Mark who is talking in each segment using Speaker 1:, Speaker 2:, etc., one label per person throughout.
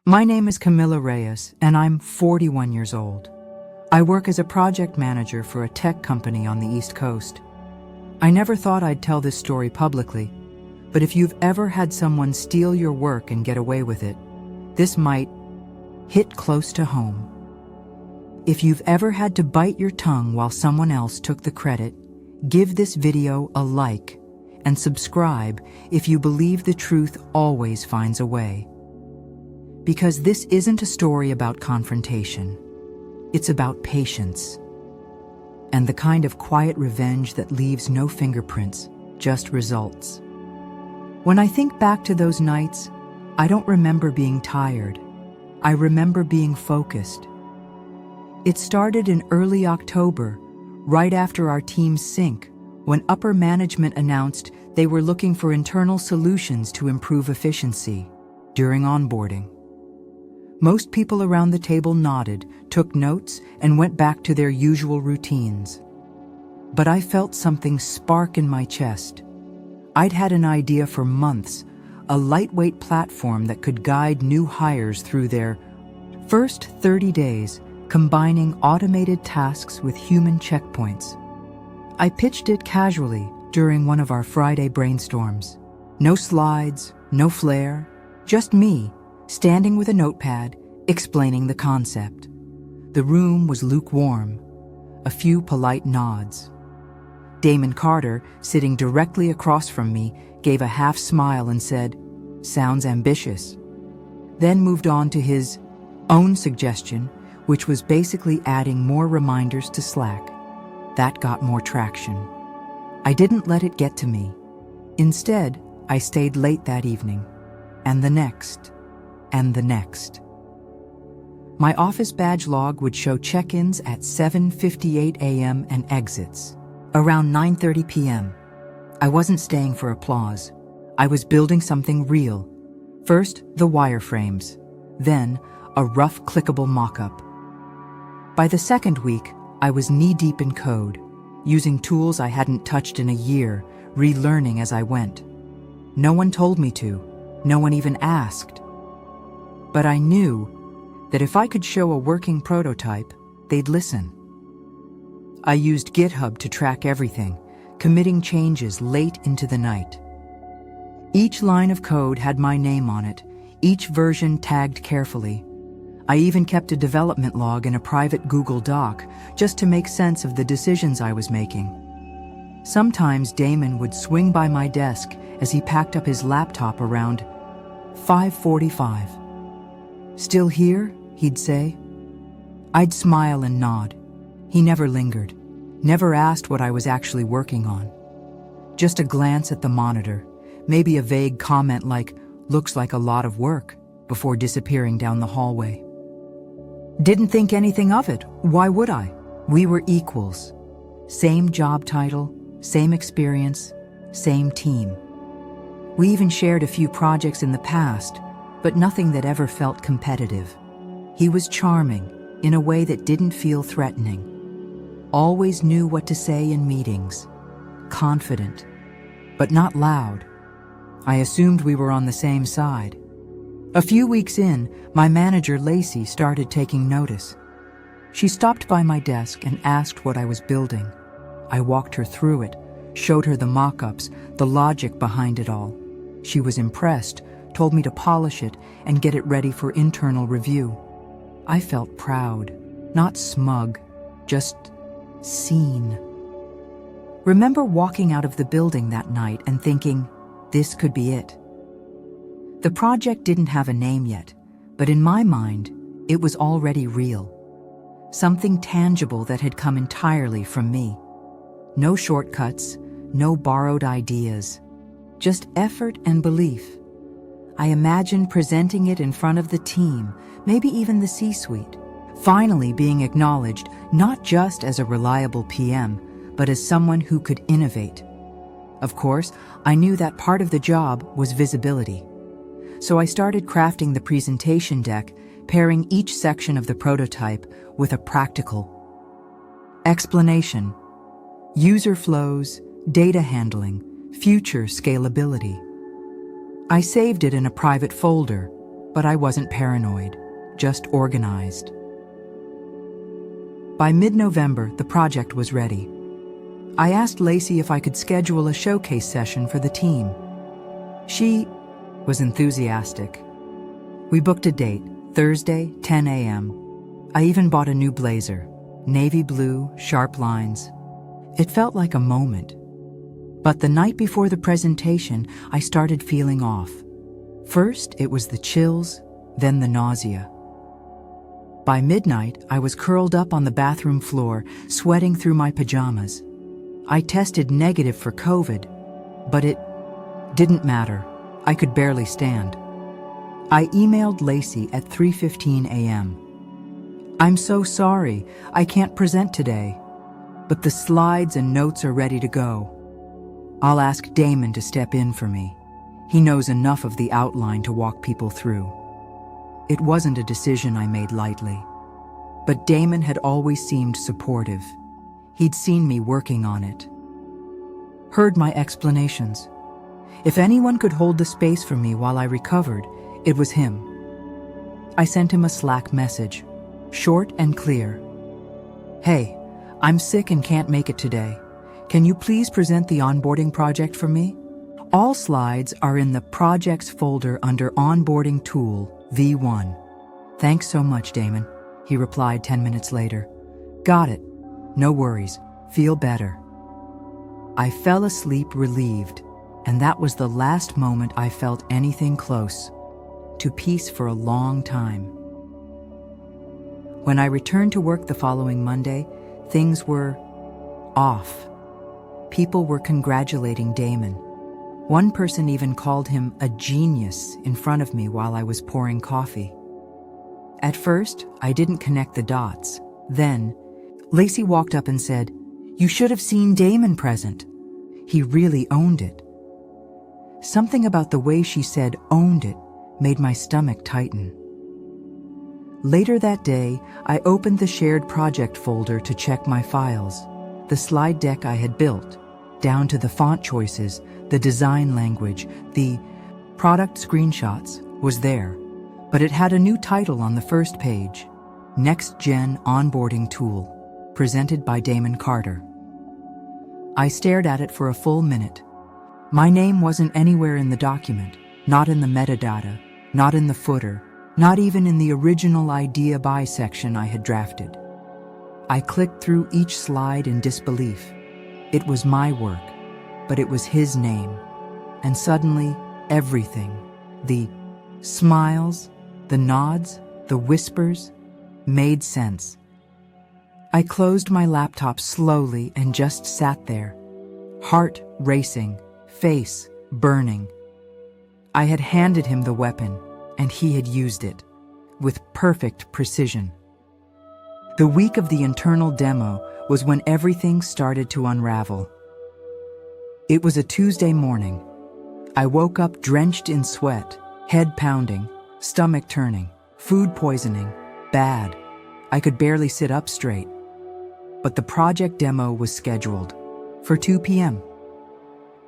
Speaker 1: My name is Camila Reyes, and I'm 41 years old. I work as a project manager for a tech company on the East Coast. I never thought I'd tell this story publicly, but if you've ever had someone steal your work and get away with it, this might hit close to home. If you've ever had to bite your tongue while someone else took the credit, give this video a like and subscribe if you believe the truth always finds a way. Because this isn't a story about confrontation. It's about patience. And the kind of quiet revenge that leaves no fingerprints, just results. When I think back to those nights, I don't remember being tired. I remember being focused. It started in early October, right after our team's sync, when upper management announced they were looking for internal solutions to improve efficiency during onboarding. Most people around the table nodded, took notes, and went back to their usual routines. But I felt something spark in my chest. I'd had an idea for months, a lightweight platform that could guide new hires through their first 30 days, combining automated tasks with human checkpoints. I pitched it casually during one of our Friday brainstorms. No slides, no flair, just me, standing with a notepad, explaining the concept. The room was lukewarm, a few polite nods. Damon Carter, sitting directly across from me, gave a half smile and said, "Sounds ambitious." Then moved on to his own suggestion, which was basically adding more reminders to Slack. That got more traction. I didn't let it get to me. Instead, I stayed late that evening, and the next, and the next. My office badge log would show check-ins at 7:58 a.m. and exits around 9:30 p.m. I wasn't staying for applause. I was building something real. First, the wireframes, then a rough clickable mock-up. By the second week, I was knee-deep in code, using tools I hadn't touched in a year, relearning as I went. No one told me to. No one even asked. But I knew that if I could show a working prototype, they'd listen. I used GitHub to track everything, committing changes late into the night. Each line of code had my name on it, each version tagged carefully. I even kept a development log in a private Google Doc just to make sense of the decisions I was making. Sometimes Damon would swing by my desk as he packed up his laptop around 5:45. "Still here?" he'd say. I'd smile and nod. He never lingered, never asked what I was actually working on. Just a glance at the monitor, maybe a vague comment like, "Looks like a lot of work," before disappearing down the hallway. Didn't think anything of it. Why would I? We were equals. Same job title, same experience, same team. We even shared a few projects in the past, but nothing that ever felt competitive. He was charming, in a way that didn't feel threatening. Always knew what to say in meetings. Confident, but not loud. I assumed we were on the same side. A few weeks in, my manager Lacey started taking notice. She stopped by my desk and asked what I was building. I walked her through it, showed her the mock-ups, the logic behind it all. She was impressed, told me to polish it and get it ready for internal review. I felt proud, not smug, just seen. Remember walking out of the building that night and thinking, this could be it. The project didn't have a name yet, but in my mind, it was already real. Something tangible that had come entirely from me. No shortcuts, no borrowed ideas, just effort and belief. I imagined presenting it in front of the team, maybe even the C-suite, finally being acknowledged not just as a reliable PM, but as someone who could innovate. Of course, I knew that part of the job was visibility. So I started crafting the presentation deck, pairing each section of the prototype with a practical explanation, user flows, data handling, future scalability. I saved it in a private folder, But I wasn't paranoid, just organized. By mid-November, the project was ready. I asked Lacey if I could schedule a showcase session for the team. She was enthusiastic. We booked a date, Thursday, 10 a.m. I even bought a new blazer, navy blue, sharp lines. It felt like a moment. But the night before the presentation, I started feeling off. First, it was the chills, then the nausea. By midnight, I was curled up on the bathroom floor, sweating through my pajamas. I tested negative for COVID, but it didn't matter. I could barely stand. I emailed Lacey at 3:15 a.m. "I'm so sorry, I can't present today, but the slides and notes are ready to go. I'll ask Damon to step in for me. He knows enough of the outline to walk people through." It wasn't a decision I made lightly, but Damon had always seemed supportive. He'd seen me working on it, heard my explanations. If anyone could hold the space for me while I recovered, it was him. I sent him a Slack message, short and clear. "Hey, I'm sick and can't make it today. Can you please present the onboarding project for me? All slides are in the Projects folder under Onboarding Tool V1. Thanks so much, Damon," he replied 10 minutes later. "Got it. No worries. Feel better." I fell asleep relieved, and that was the last moment I felt anything close to peace for a long time. When I returned to work the following Monday, things were off. People were congratulating Damon. One person even called him a genius in front of me while I was pouring coffee. At first, I didn't connect the dots. Then, Lacey walked up and said, "You should have seen Damon present. He really owned it." Something about the way she said "owned it" made my stomach tighten. Later that day, I opened the shared project folder to check my files. The slide deck I had built, down to the font choices, the design language, the product screenshots, was there, but it had a new title on the first page, Next Gen Onboarding Tool, presented by Damon Carter. I stared at it for a full minute. My name wasn't anywhere in the document, not in the metadata, not in the footer, not even in the original idea by section I had drafted. I clicked through each slide in disbelief. It was my work, but it was his name. And suddenly, everything, the smiles, the nods, the whispers, made sense. I closed my laptop slowly and just sat there, heart racing, face burning. I had handed him the weapon, and he had used it, with perfect precision. The week of the internal demo was when everything started to unravel. It was a Tuesday morning. I woke up drenched in sweat, head pounding, stomach turning, food poisoning, bad. I could barely sit up straight. But the project demo was scheduled for 2 p.m.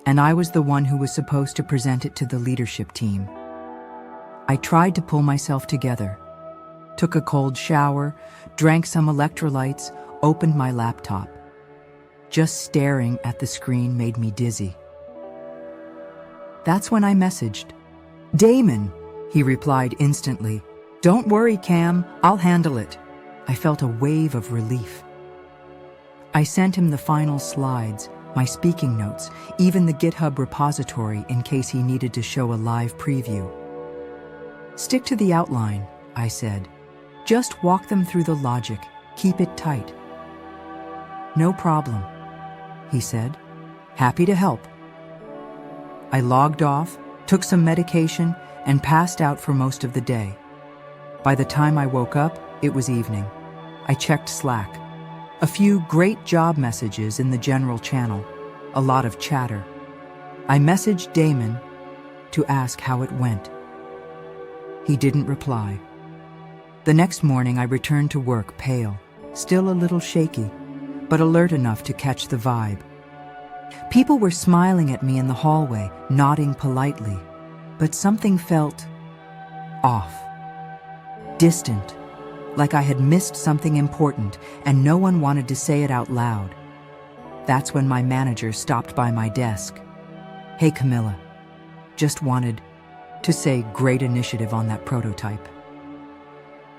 Speaker 1: And I was the one who was supposed to present it to the leadership team. I tried to pull myself together, took a cold shower, drank some electrolytes, opened my laptop. Just staring at the screen made me dizzy. That's when I messaged. "Damon," he replied instantly. "Don't worry, Cam, I'll handle it." I felt a wave of relief. I sent him the final slides, my speaking notes, even the GitHub repository in case he needed to show a live preview. "Stick to the outline," I said. "Just walk them through the logic. Keep it tight." "No problem," he said. "Happy to help." I logged off, took some medication, and passed out for most of the day. By the time I woke up, it was evening. I checked Slack. A few great job messages in the general channel, a lot of chatter. I messaged Damon to ask how it went. He didn't reply. The next morning I returned to work pale, still a little shaky, but alert enough to catch the vibe. People were smiling at me in the hallway, nodding politely, but something felt off. Distant, like I had missed something important and no one wanted to say it out loud. That's when my manager stopped by my desk. "Hey, Camila, just wanted to say great initiative on that prototype.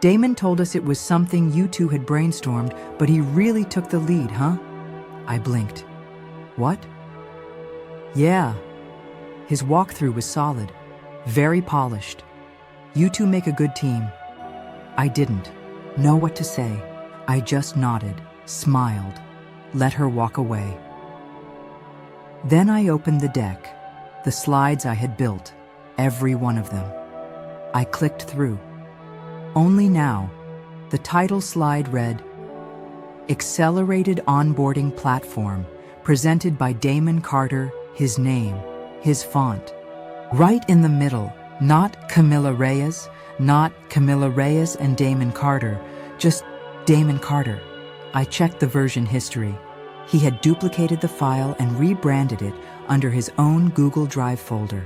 Speaker 1: Damon told us it was something you two had brainstormed, but he really took the lead, huh?" I blinked. "What?" "Yeah." His walkthrough was solid, very polished. "You two make a good team." I didn't know what to say. I just nodded, smiled, let her walk away. Then I opened the deck, the slides I had built, every one of them. I clicked through. Only now, the title slide read, "Accelerated Onboarding Platform, presented by Damon Carter, his name, his font." Right in the middle, not Camila Reyes, not Camila Reyes and Damon Carter, just Damon Carter. I checked the version history. He had duplicated the file and rebranded it under his own Google Drive folder.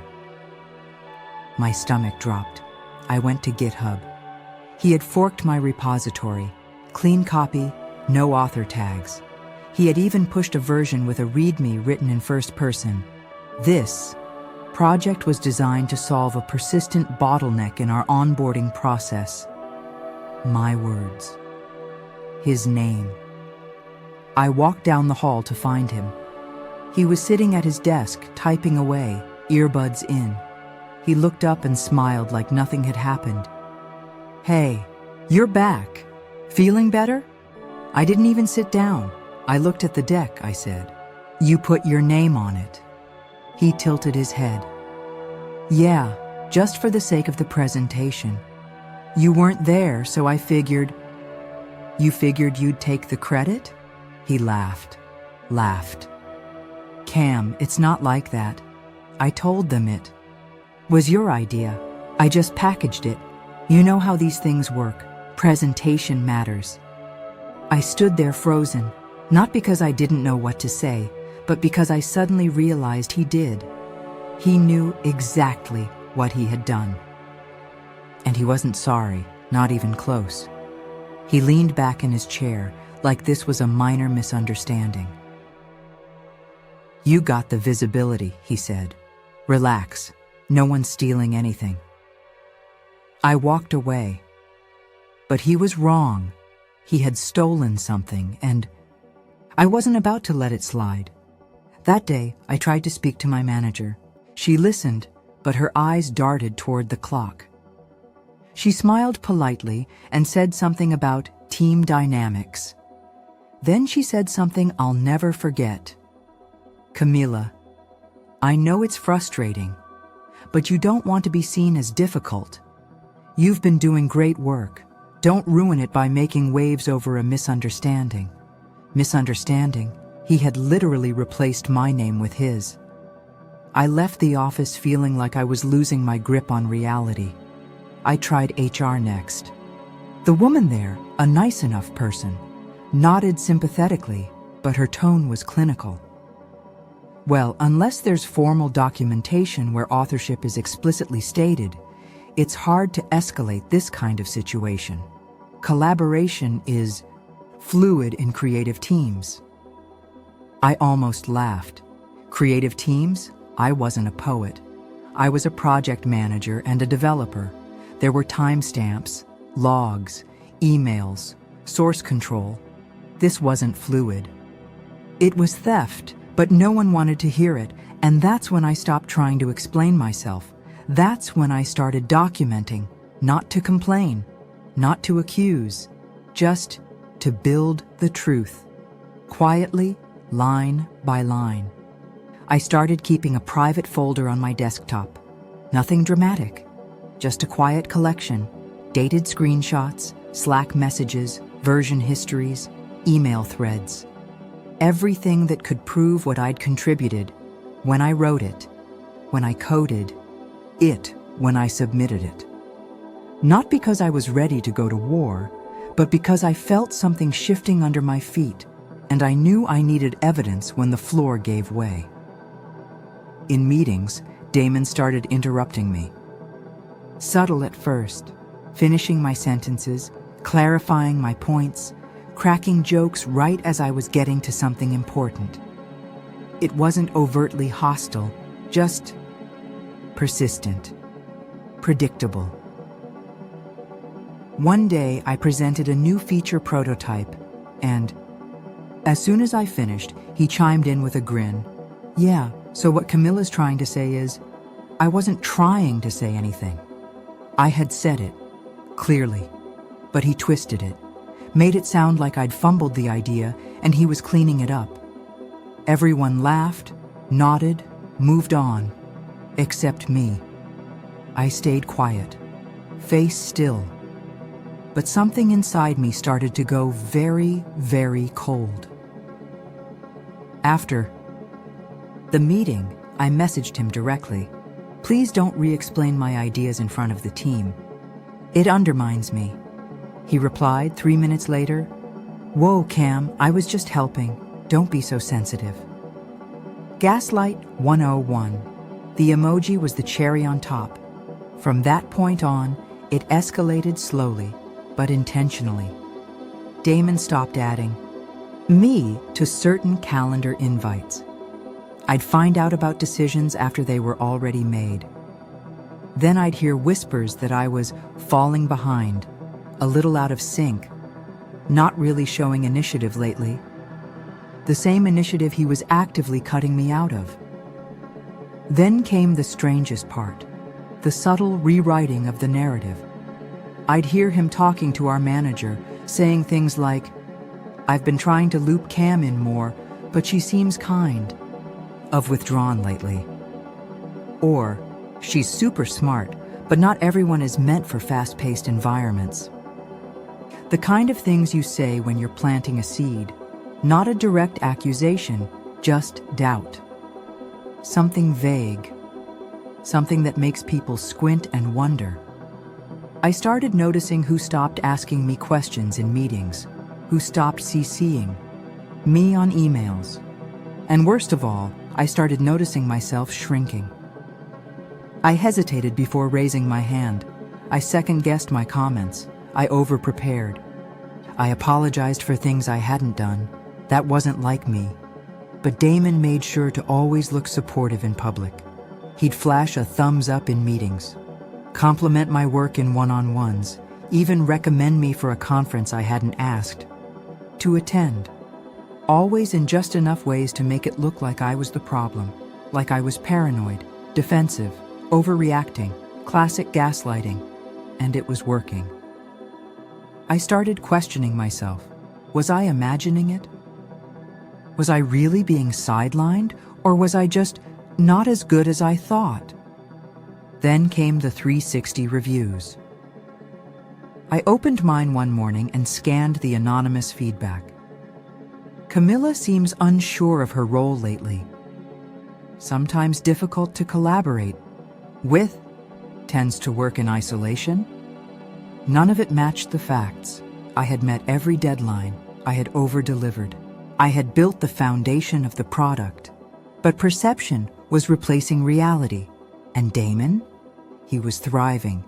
Speaker 1: My stomach dropped. I went to GitHub. He had forked my repository, clean copy, no author tags. He had even pushed a version with a README written in first person. This project was designed to solve a persistent bottleneck in our onboarding process. My words. His name. I walked down the hall to find him. He was sitting at his desk, typing away, earbuds in. He looked up and smiled like nothing had happened. "Hey, you're back. Feeling better?" I didn't even sit down. I looked at the deck, I said. "You put your name on it." He tilted his head. "Yeah, just for the sake of the presentation. You weren't there, so I figured..." "You figured you'd take the credit?" He laughed. "Cam, it's not like that. I told them it was your idea. I just packaged it. You know how these things work. Presentation matters." I stood there frozen, not because I didn't know what to say, but because I suddenly realized he did. He knew exactly what he had done. And he wasn't sorry, not even close. He leaned back in his chair, like this was a minor misunderstanding. "You got the visibility," he said. "Relax, no one's stealing anything." I walked away. But he was wrong. He had stolen something, and I wasn't about to let it slide. That day, I tried to speak to my manager. She listened, but her eyes darted toward the clock. She smiled politely and said something about team dynamics. Then she said something I'll never forget. "Camila, I know it's frustrating, but you don't want to be seen as difficult. You've been doing great work. Don't ruin it by making waves over a misunderstanding." Misunderstanding? He had literally replaced my name with his. I left the office feeling like I was losing my grip on reality. I tried HR next. The woman there, a nice enough person, nodded sympathetically, but her tone was clinical. Well, unless there's formal documentation where authorship is explicitly stated, it's hard to escalate this kind of situation. Collaboration is fluid in creative teams. I almost laughed. Creative teams? I wasn't a poet. I was a project manager and a developer. There were timestamps, logs, emails, source control. This wasn't fluid. It was theft, but no one wanted to hear it, and that's when I stopped trying to explain myself. That's when I started documenting, not to complain, not to accuse, just to build the truth, quietly, line by line. I started keeping a private folder on my desktop. Nothing dramatic, just a quiet collection, dated screenshots, Slack messages, version histories, email threads. Everything that could prove what I'd contributed when I wrote it, when I coded it, when I submitted it. Not because I was ready to go to war, but because I felt something shifting under my feet, and I knew I needed evidence when the floor gave way. In meetings, Damon started interrupting me. Subtle at first, finishing my sentences, clarifying my points, cracking jokes right as I was getting to something important. It wasn't overtly hostile, just persistent, predictable. One day, I presented a new feature prototype, and as soon as I finished, he chimed in with a grin. Yeah, so what Camila's trying to say is, I wasn't trying to say anything. I had said it, clearly, but he twisted it, made it sound like I'd fumbled the idea and he was cleaning it up. Everyone laughed, nodded, moved on, except me. I stayed quiet, face still. But something inside me started to go very, very cold. After the meeting, I messaged him directly. Please don't re-explain my ideas in front of the team. It undermines me. He replied 3 minutes later, Whoa, Cam, I was just helping. Don't be so sensitive. Gaslight 101. The emoji was the cherry on top. From that point on, it escalated slowly, but intentionally. Damon stopped adding me to certain calendar invites. I'd find out about decisions after they were already made. Then I'd hear whispers that I was falling behind, a little out of sync, not really showing initiative lately. The same initiative he was actively cutting me out of. Then came the strangest part, the subtle rewriting of the narrative. I'd hear him talking to our manager, saying things like, I've been trying to loop Cam in more, but she seems kind of withdrawn lately. Or, she's super smart, but not everyone is meant for fast-paced environments. The kind of things you say when you're planting a seed, not a direct accusation, just doubt. Something vague, something that makes people squint and wonder. I started noticing who stopped asking me questions in meetings, who stopped CCing me on emails. And worst of all, I started noticing myself shrinking. I hesitated before raising my hand. I second-guessed my comments. I over-prepared. I apologized for things I hadn't done. That wasn't like me. But Damon made sure to always look supportive in public. He'd flash a thumbs up in meetings, compliment my work in one-on-ones, even recommend me for a conference I hadn't asked to attend. Always in just enough ways to make it look like I was the problem, like I was paranoid, defensive, overreacting, classic gaslighting, and it was working. I started questioning myself. Was I imagining it? Was I really being sidelined, or was I just not as good as I thought? Then came the 360 reviews. I opened mine one morning and scanned the anonymous feedback. Camila seems unsure of her role lately. Sometimes difficult to collaborate with, tends to work in isolation. None of it matched the facts. I had met every deadline. I had over-delivered. I had built the foundation of the product. But perception was replacing reality. And Damon? He was thriving.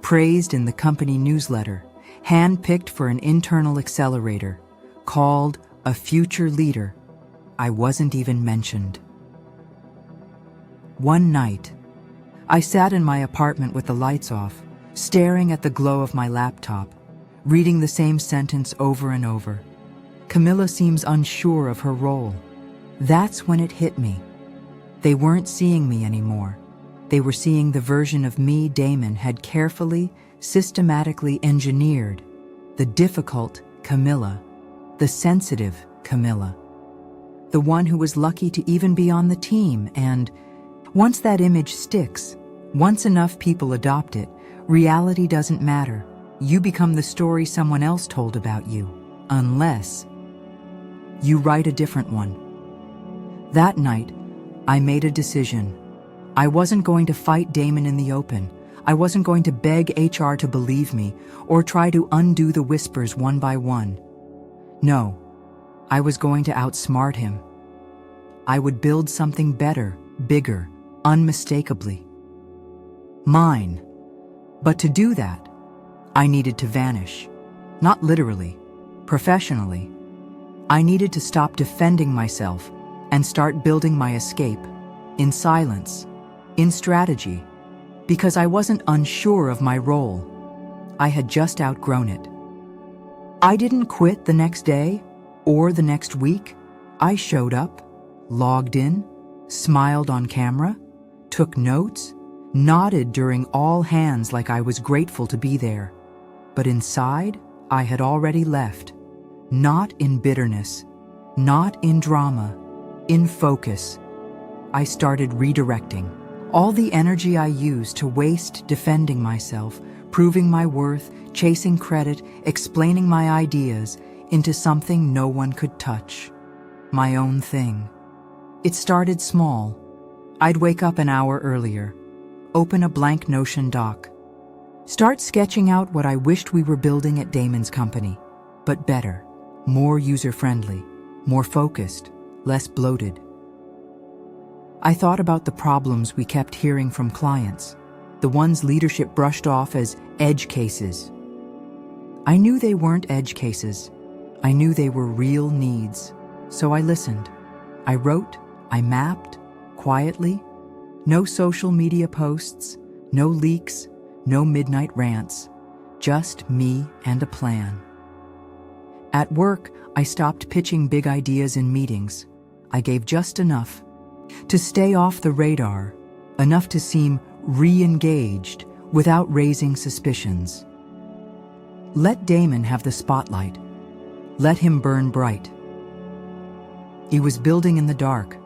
Speaker 1: Praised in the company newsletter. Hand-picked for an internal accelerator. Called a future leader. I wasn't even mentioned. One night, I sat in my apartment with the lights off, staring at the glow of my laptop, reading the same sentence over and over. Camila seems unsure of her role. That's when it hit me. They weren't seeing me anymore. They were seeing the version of me Damon had carefully, systematically engineered. The difficult Camila. The sensitive Camila. The one who was lucky to even be on the team, and once that image sticks, once enough people adopt it, reality doesn't matter. You become the story someone else told about you, unless you write a different one. That night, I made a decision. I wasn't going to fight Damon in the open. I wasn't going to beg HR to believe me or try to undo the whispers one by one. No, I was going to outsmart him. I would build something better, bigger, unmistakably mine. But to do that, I needed to vanish. Not literally, professionally. I needed to stop defending myself and start building my escape, in silence, in strategy, because I wasn't unsure of my role. I had just outgrown it. I didn't quit the next day or the next week. I showed up, logged in, smiled on camera, took notes, nodded during all hands like I was grateful to be there. But inside, I had already left. Not in bitterness, not in drama, in focus. I started redirecting. All the energy I used to waste defending myself, proving my worth, chasing credit, explaining my ideas, into something no one could touch. My own thing. It started small. I'd wake up an hour earlier, open a blank Notion doc, start sketching out what I wished we were building at Damon's company, but better, more user-friendly, more focused, less bloated. I thought about the problems we kept hearing from clients, the ones leadership brushed off as edge cases. I knew they weren't edge cases. I knew they were real needs. So I listened. I wrote, I mapped, quietly. No social media posts, no leaks, no midnight rants. Just me and a plan. At work, I stopped pitching big ideas in meetings. I gave just enough to stay off the radar, enough to seem re-engaged without raising suspicions. Let Damon have the spotlight. Let him burn bright. He was building in the dark.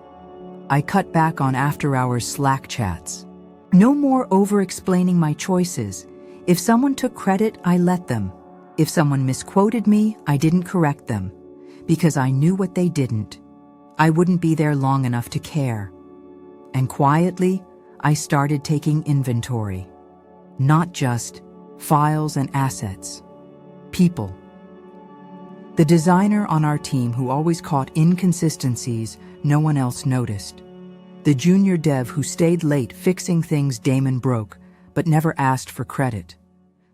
Speaker 1: I cut back on after-hours Slack chats. No more over-explaining my choices. If someone took credit, I let them. If someone misquoted me, I didn't correct them. Because I knew what they didn't. I wouldn't be there long enough to care. And quietly, I started taking inventory. Not just files and assets. People. The designer on our team who always caught inconsistencies no one else noticed. The junior dev who stayed late fixing things Damon broke, but never asked for credit.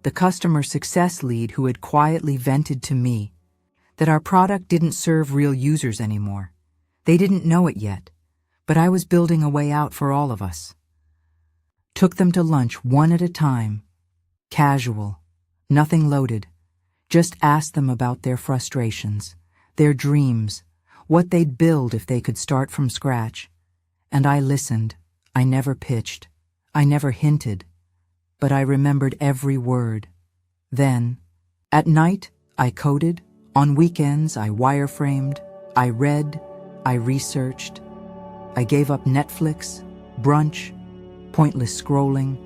Speaker 1: The customer success lead who had quietly vented to me that our product didn't serve real users anymore. They didn't know it yet, but I was building a way out for all of us. Took them to lunch one at a time. Casual, nothing loaded. Just asked them about their frustrations, their dreams, what they'd build if they could start from scratch. And I listened. I never pitched. I never hinted. But I remembered every word. Then, at night, I coded. On weekends, I wireframed. I read. I researched. I gave up Netflix, brunch, pointless scrolling.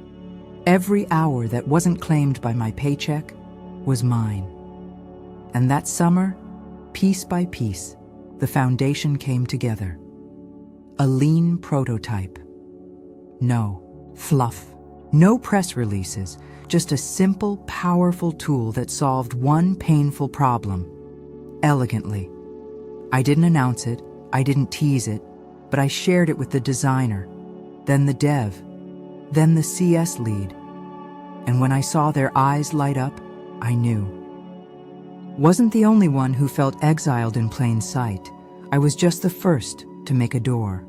Speaker 1: Every hour that wasn't claimed by my paycheck was mine. And that summer, piece by piece, the foundation came together. A lean prototype. No fluff. No press releases. Just a simple, powerful tool that solved one painful problem. Elegantly. I didn't announce it. I didn't tease it. But I shared it with the designer. Then the dev. Then the CS lead. And when I saw their eyes light up, I knew. Wasn't the only one who felt exiled in plain sight. I was just the first to make a door.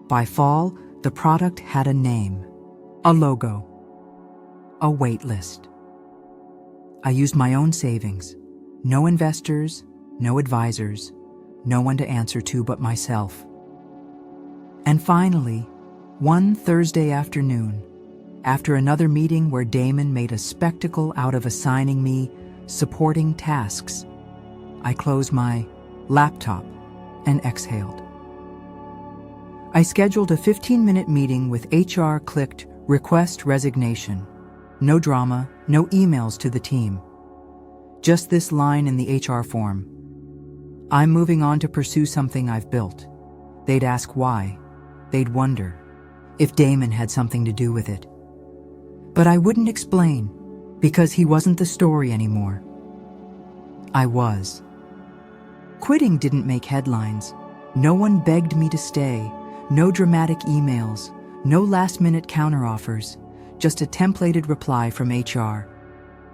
Speaker 1: By fall, the product had a name, a logo, a wait list. I used my own savings. No investors, no advisors, no one to answer to but myself. And finally, one Thursday afternoon, after another meeting where Damon made a spectacle out of assigning me supporting tasks, I closed my laptop and exhaled. I scheduled a 15-minute meeting with HR, clicked request resignation. No drama, no emails to the team. Just this line in the HR form. I'm moving on to pursue something I've built. They'd ask why. They'd wonder if Damon had something to do with it. But I wouldn't explain, because he wasn't the story anymore. I was. Quitting didn't make headlines. No one begged me to stay. No dramatic emails. No last-minute counteroffers. just a templated reply from HR.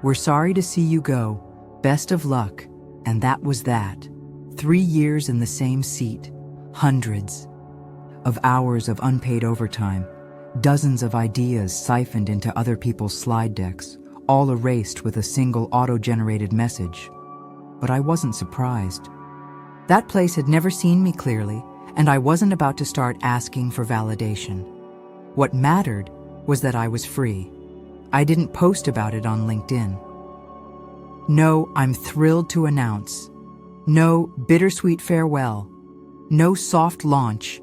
Speaker 1: "We're sorry to see you go. Best of luck." And that was that. 3 years in the same seat, hundreds of hours of unpaid overtime, dozens of ideas siphoned into other people's slide decks, all erased with a single auto-generated message. But I wasn't surprised. That place had never seen me clearly, and I wasn't about to start asking for validation. What mattered was that I was free. I didn't post about it on LinkedIn. No, I'm thrilled to announce. No bittersweet farewell. No soft launch.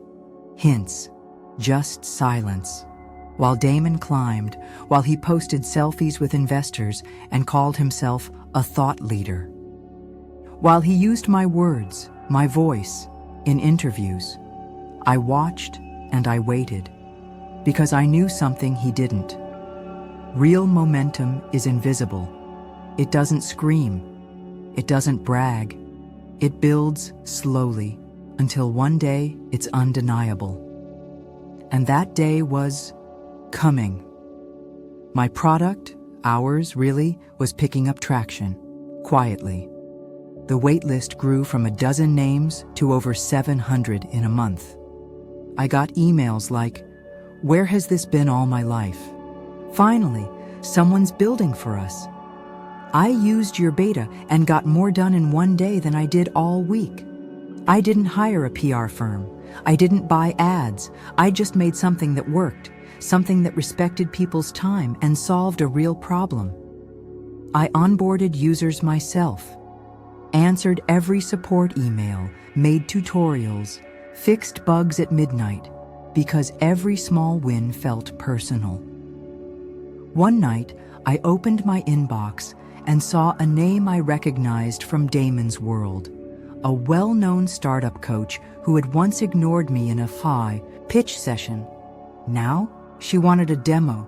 Speaker 1: Hints. Just silence. While Damon climbed, while he posted selfies with investors and called himself a thought leader. While he used my words, my voice, in interviews, I watched and I waited, because I knew something he didn't. Real momentum is invisible. It doesn't scream. It doesn't brag. It builds slowly until one day it's undeniable. And that day was coming. My product, ours really, was picking up traction, quietly. The wait list grew from a dozen names to over 700 in a month. I got emails like, "Where has this been all my life? Finally, someone's building for us. I used your beta and got more done in one day than I did all week. I didn't hire a PR firm. I didn't buy ads. I just made something that worked, something that respected people's time and solved a real problem. I onboarded users myself, answered every support email, made tutorials, fixed bugs at midnight, because every small win felt personal." One night, I opened my inbox and saw a name I recognized from Damon's world, a well-known startup coach who had once ignored me in a high pitch session. Now, she wanted a demo,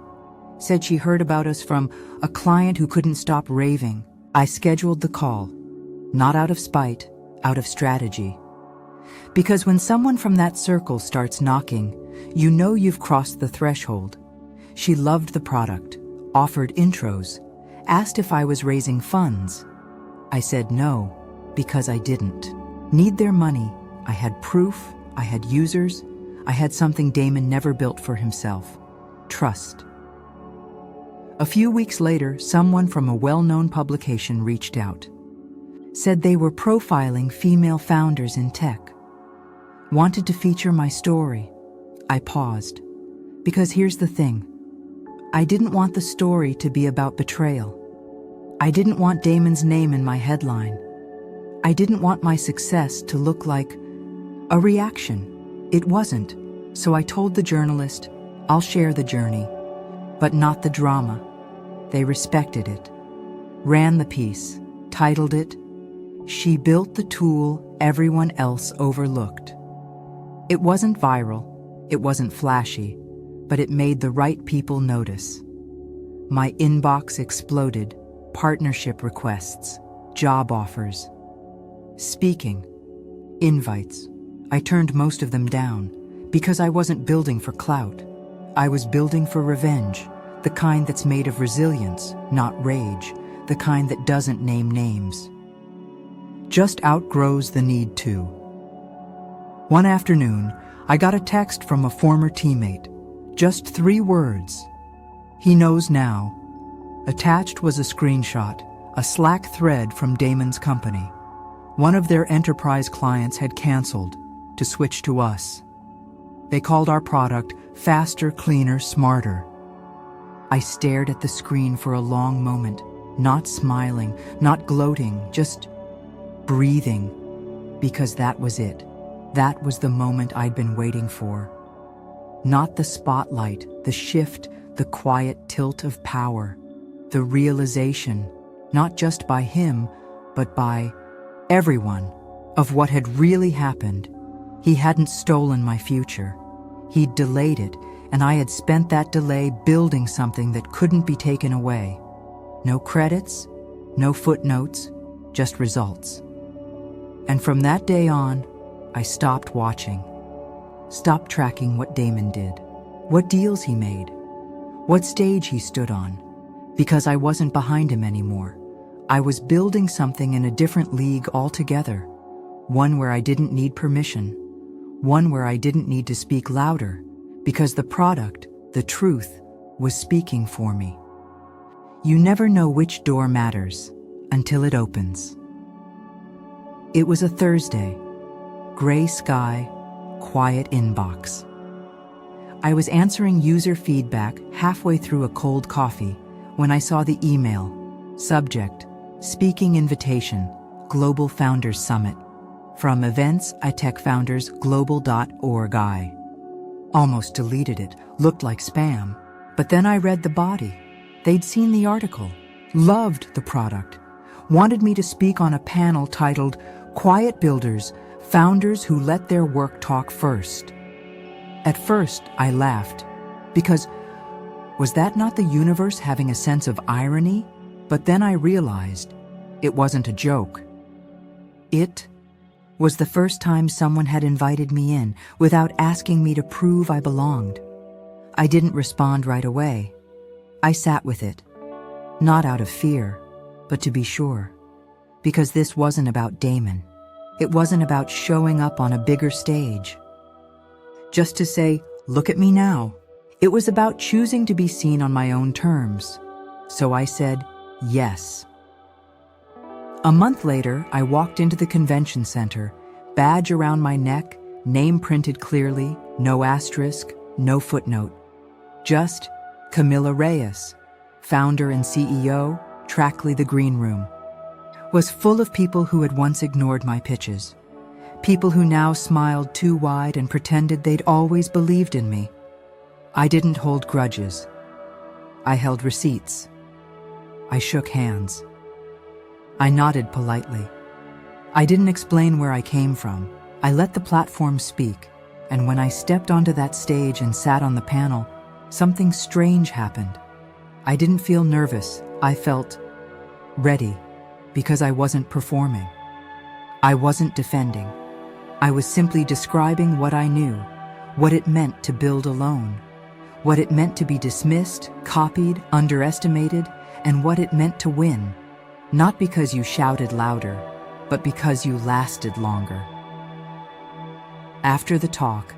Speaker 1: said she heard about us from a client who couldn't stop raving. I scheduled the call, not out of spite, out of strategy. Because when someone from that circle starts knocking, you know you've crossed the threshold. She loved the product, offered intros, asked if I was raising funds. I said no, because I didn't need their money. I had proof, I had users, I had something Damon never built for himself: trust. A few weeks later, someone from a well-known publication reached out. Said they were profiling female founders in tech. Wanted to feature my story. I paused. Because here's the thing. I didn't want the story to be about betrayal. I didn't want Damon's name in my headline. I didn't want my success to look like a reaction. It wasn't. So I told the journalist, I'll share the journey, but not the drama. They respected it. Ran the piece, titled it, "She Built the Tool Everyone Else Overlooked." It wasn't viral, it wasn't flashy, but it made the right people notice. My inbox exploded, partnership requests, job offers, speaking, invites. I turned most of them down because I wasn't building for clout. I was building for revenge, the kind that's made of resilience, not rage, the kind that doesn't name names. Just outgrows the need to. One afternoon, I got a text from a former teammate. Just 3 words. He knows now. Attached was a screenshot, a Slack thread from Damon's company. One of their enterprise clients had canceled to switch to us. They called our product faster, cleaner, smarter. I stared at the screen for a long moment, not smiling, not gloating, just breathing, because that was it. That was the moment I'd been waiting for. Not the spotlight, the shift, the quiet tilt of power. The realization, not just by him, but by everyone, of what had really happened. He hadn't stolen my future. He'd delayed it, and I had spent that delay building something that couldn't be taken away. No credits, no footnotes, just results. And from that day on, I stopped watching. Stopped tracking what Damon did, what deals he made, what stage he stood on, because I wasn't behind him anymore. I was building something in a different league altogether, one where I didn't need permission, one where I didn't need to speak louder, because the product, the truth, was speaking for me. You never know which door matters until it opens. It was a Thursday. Gray sky, quiet inbox. I was answering user feedback halfway through a cold coffee when I saw the email. Subject: Speaking Invitation, Global Founders Summit. From Events iTechFoundersGlobal.org. I almost deleted it, looked like spam. But then I read the body. They'd seen the article, loved the product, wanted me to speak on a panel titled Quiet Builders, Founders Who Let Their Work Talk First. At first, I laughed, because was that not the universe having a sense of irony? But then I realized it wasn't a joke. It was the first time someone had invited me in without asking me to prove I belonged. I didn't respond right away. I sat with it, not out of fear, but to be sure. Because this wasn't about Damon. It wasn't about showing up on a bigger stage. Just to say, look at me now. It was about choosing to be seen on my own terms. So I said, yes. A month later, I walked into the convention center, badge around my neck, name printed clearly, no asterisk, no footnote. Just Camila Reyes, founder and CEO, Trackley the Green Room. Was full of people who had once ignored my pitches. People who now smiled too wide and pretended they'd always believed in me. I didn't hold grudges. I held receipts. I shook hands. I nodded politely. I didn't explain where I came from. I let the platform speak, and when I stepped onto that stage and sat on the panel, something strange happened. I didn't feel nervous. I felt ready, because I wasn't performing. I wasn't defending. I was simply describing what I knew, what it meant to build alone, what it meant to be dismissed, copied, underestimated, and what it meant to win, not because you shouted louder, but because you lasted longer. After the talk,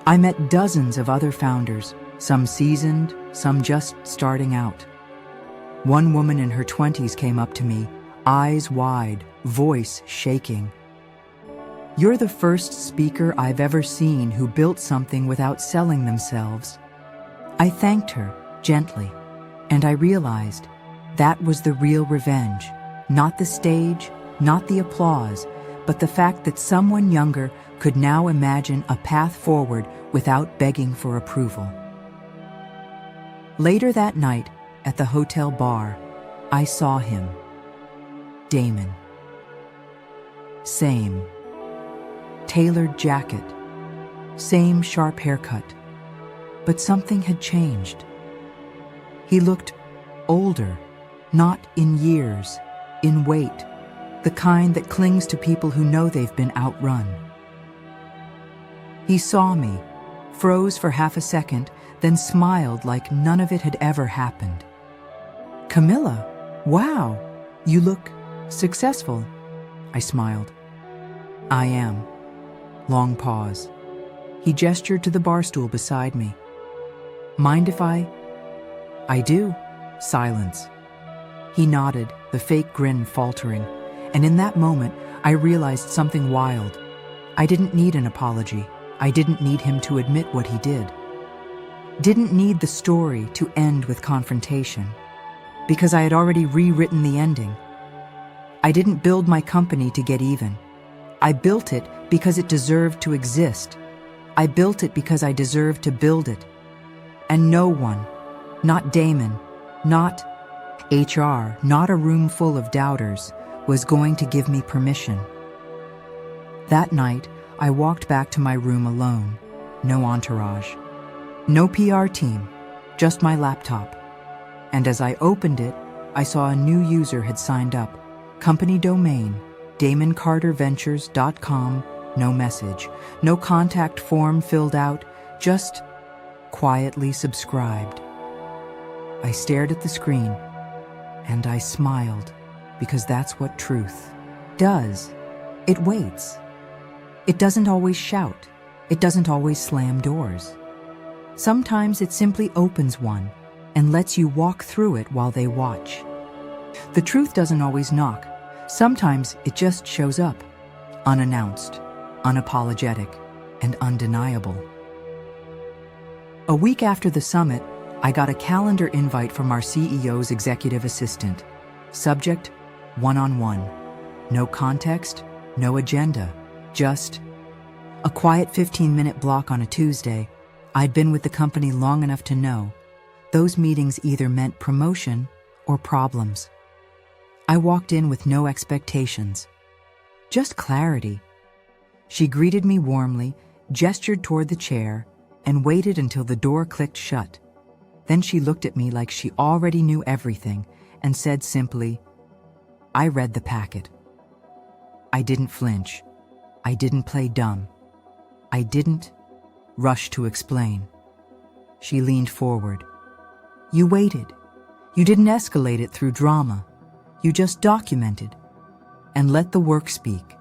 Speaker 1: I met dozens of other founders, some seasoned, some just starting out. One woman in her 20s came up to me, eyes wide, voice shaking. "You're the first speaker I've ever seen who built something without selling themselves." I thanked her, gently, and I realized that was the real revenge. Not the stage, not the applause, but the fact that someone younger could now imagine a path forward without begging for approval. Later that night, at the hotel bar, I saw him. Damon. Same. Tailored jacket. Same sharp haircut. But something had changed. He looked older, not in years, in weight, the kind that clings to people who know they've been outrun. He saw me, froze for half a second, then smiled like none of it had ever happened. "Camila, wow, you look successful." I smiled. "I am." Long pause. He gestured to the bar stool beside me. "Mind if I do." Silence. He nodded, the fake grin faltering, and in that moment, I realized something wild. I didn't need an apology. I didn't need him to admit what he did. Didn't need the story to end with confrontation, because I had already rewritten the ending. I didn't build my company to get even. I built it because it deserved to exist. I built it because I deserved to build it. And no one, not Damon, not HR, not a room full of doubters, was going to give me permission. That night, I walked back to my room alone. No entourage. No PR team, just my laptop. And as I opened it, I saw a new user had signed up. Company domain, DamonCarterVentures.com, no message, no contact form filled out, just quietly subscribed. I stared at the screen, and I smiled, because that's what truth does. It waits. It doesn't always shout. It doesn't always slam doors. Sometimes it simply opens one and lets you walk through it while they watch. The truth doesn't always knock. Sometimes it just shows up, unannounced, unapologetic, and undeniable. A week after the summit, I got a calendar invite from our CEO's executive assistant. Subject, one-on-one. No context, no agenda, just a quiet 15-minute block on a Tuesday. I'd been with the company long enough to know those meetings either meant promotion or problems. I walked in with no expectations, just clarity. She greeted me warmly, gestured toward the chair, and waited until the door clicked shut. Then she looked at me like she already knew everything and said simply, "I read the packet." I didn't flinch. I didn't play dumb. I didn't rush to explain. She leaned forward. "You waited. You didn't escalate it through drama. You just documented and let the work speak.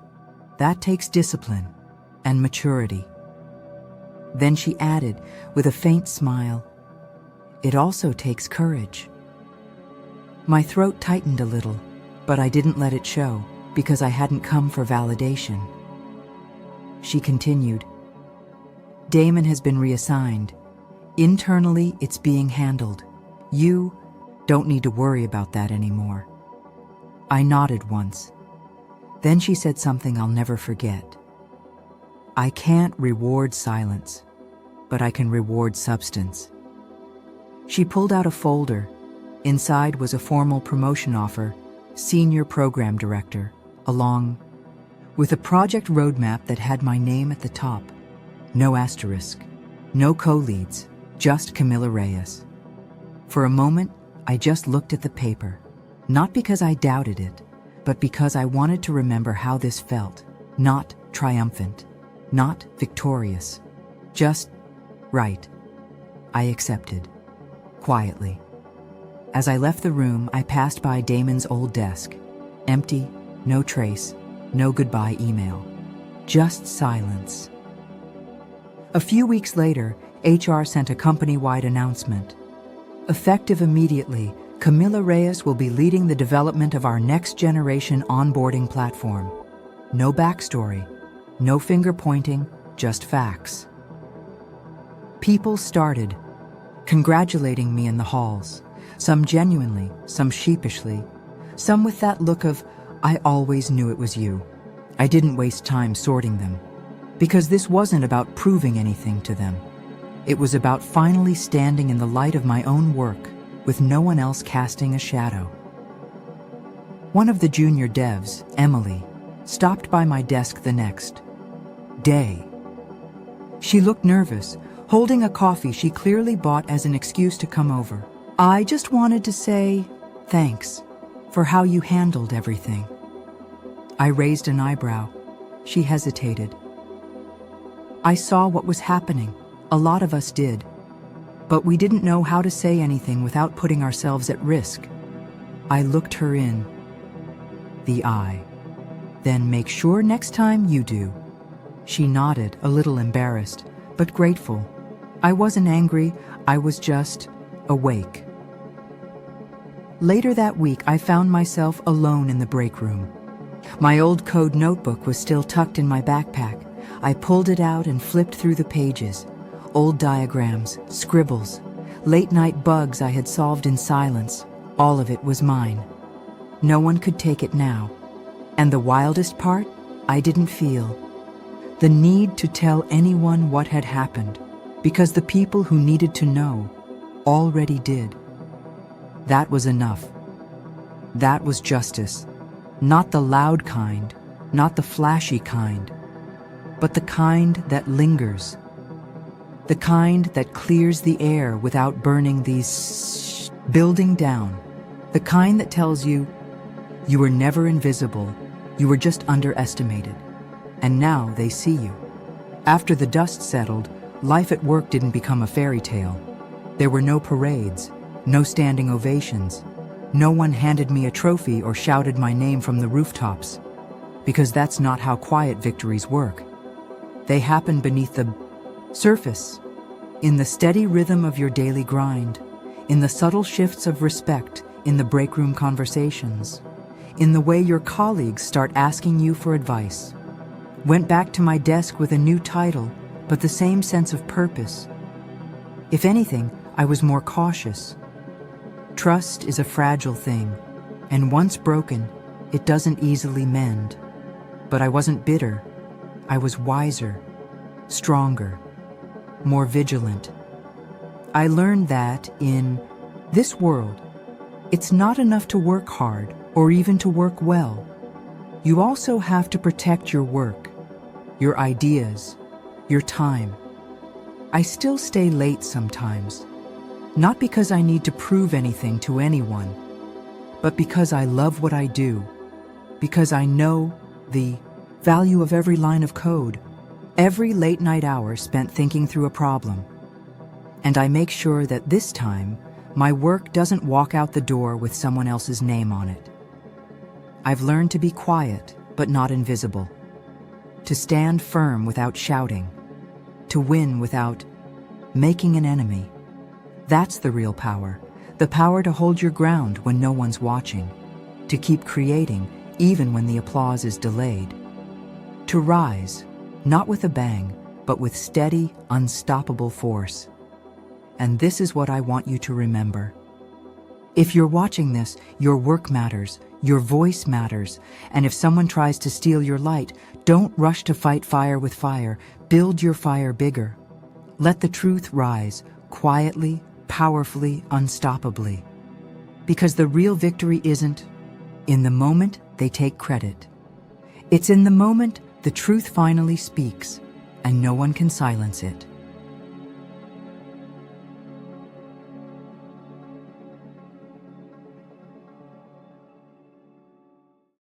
Speaker 1: That takes discipline and maturity." Then she added with a faint smile, "It also takes courage." My throat tightened a little, but I didn't let it show because I hadn't come for validation. She continued, "Damon has been reassigned. Internally, it's being handled. You don't need to worry about that anymore." I nodded once. Then she said something I'll never forget. "I can't reward silence, but I can reward substance." She pulled out a folder. Inside was a formal promotion offer, Senior Program Director, along with a project roadmap that had my name at the top. No asterisk, no co-leads, just Camila Reyes. For a moment, I just looked at the paper, not because I doubted it, but because I wanted to remember how this felt. Not triumphant, not victorious, just right. I accepted, quietly. As I left the room, I passed by Damon's old desk. Empty, no trace, no goodbye email. Just silence. A few weeks later, HR sent a company-wide announcement. Effective immediately, Camila Reyes will be leading the development of our next-generation onboarding platform. No backstory, no finger-pointing, just facts. People started congratulating me in the halls, some genuinely, some sheepishly, some with that look of, "I always knew it was you." I didn't waste time sorting them, because this wasn't about proving anything to them. It was about finally standing in the light of my own work, with no one else casting a shadow. One of the junior devs, Emily, stopped by my desk the next day. She looked nervous, holding a coffee she clearly bought as an excuse to come over. "I just wanted to say thanks for how you handled everything." I raised an eyebrow. She hesitated. I saw what was happening. A lot of us did. But we didn't know how to say anything without putting ourselves at risk. I looked her in the eye. "Then make sure next time you do." She nodded, a little embarrassed, but grateful. I wasn't angry, I was just awake. Later that week, I found myself alone in the break room. My old code notebook was still tucked in my backpack. I pulled it out and flipped through the pages. Old diagrams, scribbles, late-night bugs I had solved in silence. All of it was mine. No one could take it now. And the wildest part, I didn't feel the need to tell anyone what had happened, because the people who needed to know already did. That was enough. That was justice. Not the loud kind, not the flashy kind, but the kind that lingers. The kind that clears the air without burning these building down. The kind that tells you, you were never invisible, you were just underestimated. And now they see you. After the dust settled, life at work didn't become a fairy tale. There were no parades, No standing ovations. No one handed me a trophy or shouted my name from the rooftops, because that's not how quiet victories work. They happen beneath the surface, in the steady rhythm of your daily grind, in the subtle shifts of respect, in the break room conversations, in the way your colleagues start asking you for advice. Went back to my desk with a new title, but the same sense of purpose. If anything, I was more cautious. Trust is a fragile thing, and once broken, it doesn't easily mend. But I wasn't bitter. I was wiser, stronger, more vigilant. I learned that in this world, it's not enough to work hard or even to work well. You also have to protect your work, your ideas, your time. I still stay late sometimes, not because I need to prove anything to anyone, but because I love what I do, because I know the value of every line of code, every late night hour spent thinking through a problem. And I make sure that this time, my work doesn't walk out the door with someone else's name on it. I've learned to be quiet, but not invisible. To stand firm without shouting. To win without making an enemy. That's the real power. The power to hold your ground when no one's watching. To keep creating, even when the applause is delayed. To rise, not with a bang, but with steady, unstoppable force. And this is what I want you to remember. If you're watching this, your work matters, your voice matters, and if someone tries to steal your light, don't rush to fight fire with fire. Build your fire bigger. Let the truth rise, quietly, powerfully, unstoppably. Because the real victory isn't in the moment they take credit. It's in the moment the truth finally speaks, and no one can silence it.